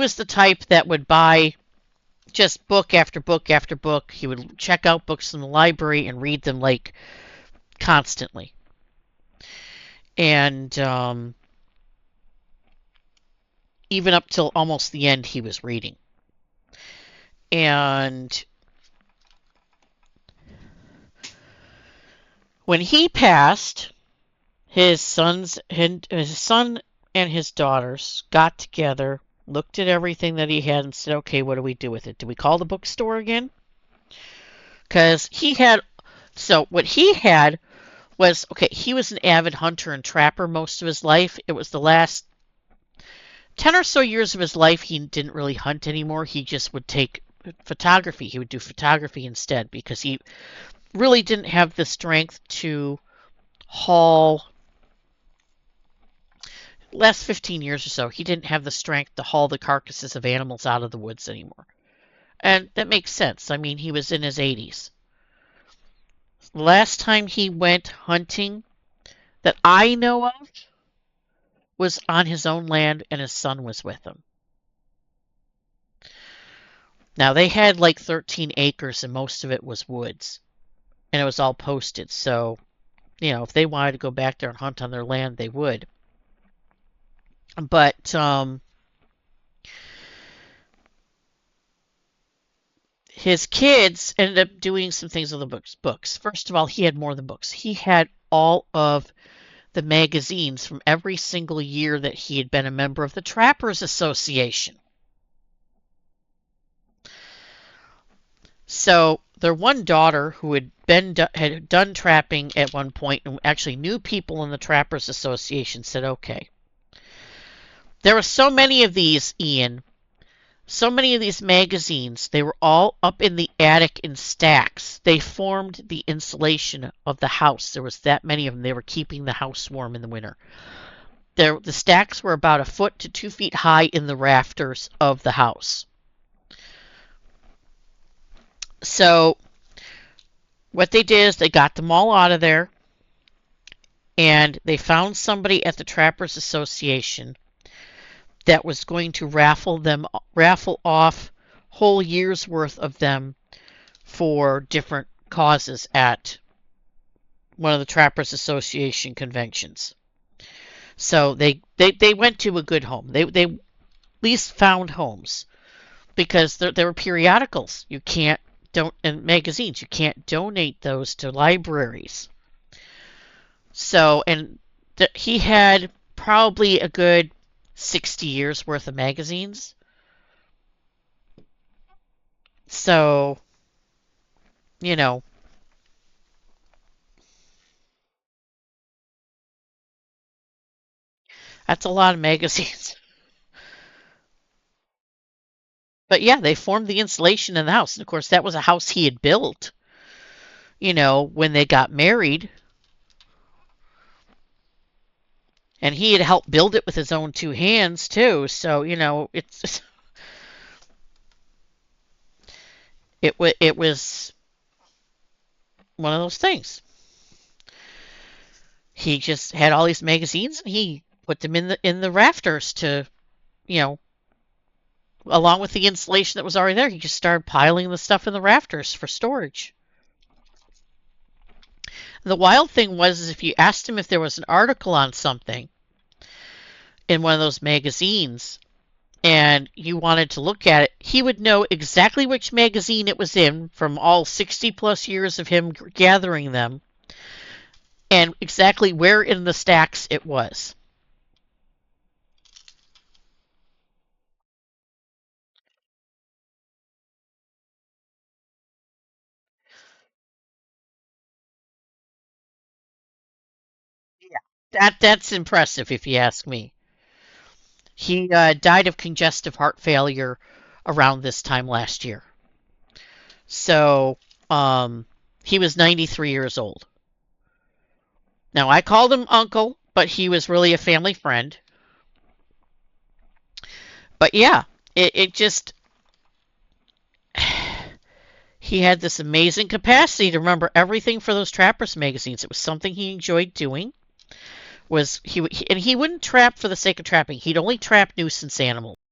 was the type that would buy just book after book after book. He would check out books from the library and read them like constantly. And even up till almost the end, he was reading. And when he passed, his son and his daughters got together, looked at everything that he had, and said, "Okay, what do we do with it? Do we call the bookstore again?" Because what he had was, okay, he was an avid hunter and trapper most of his life. It was the last 10 or so years of his life he didn't really hunt anymore. He just would take photography. He would do photography instead because he really didn't have the strength to haul. Last 15 years or so, he didn't have the strength to haul the carcasses of animals out of the woods anymore. And that makes sense. I mean, he was in his 80s. The last time he went hunting that I know of was on his own land, and his son was with him. Now, they had like 13 acres, and most of it was woods. And it was all posted. So, if they wanted to go back there and hunt on their land, they would. But his kids ended up doing some things with the books. First of all, he had more than books. He had all of the magazines from every single year that he had been a member of the Trappers Association. So their one daughter, who had done trapping at one point and actually knew people in the Trappers Association, said, "Okay, there were so many of these, Ian, so many of these magazines. They were all up in the attic in stacks. They formed the insulation of the house. There was that many of them. They were keeping the house warm in the winter. The stacks were about 1 foot to 2 feet high in the rafters of the house." So what they did is they got them all out of there, and they found somebody at the Trappers Association that was going to raffle off whole years worth of them for different causes at one of the Trappers Association conventions. So they went to a good home. They at least found homes, because there were periodicals. And magazines. You can't donate those to libraries. So, and he had probably a good 60 years worth of magazines. So, that's a lot of magazines. But yeah, they formed the insulation in the house. And of course, that was a house he had built, when they got married. And he had helped build it with his own 2 hands, too. So, it was one of those things. He just had all these magazines, and he put them in the rafters to, along with the insulation that was already there. He just started piling the stuff in the rafters for storage. The wild thing was, is if you asked him if there was an article on something in one of those magazines and you wanted to look at it, he would know exactly which magazine it was in from all 60 plus years of him gathering them, and exactly where in the stacks it was. Yeah, that's impressive if you ask me. He died of congestive heart failure around this time last year. So he was 93 years old. Now, I called him uncle, but he was really a family friend. But yeah, it just, he had this amazing capacity to remember everything for those Trappers magazines. It was something he enjoyed doing. And he wouldn't trap for the sake of trapping. He'd only trap nuisance animals.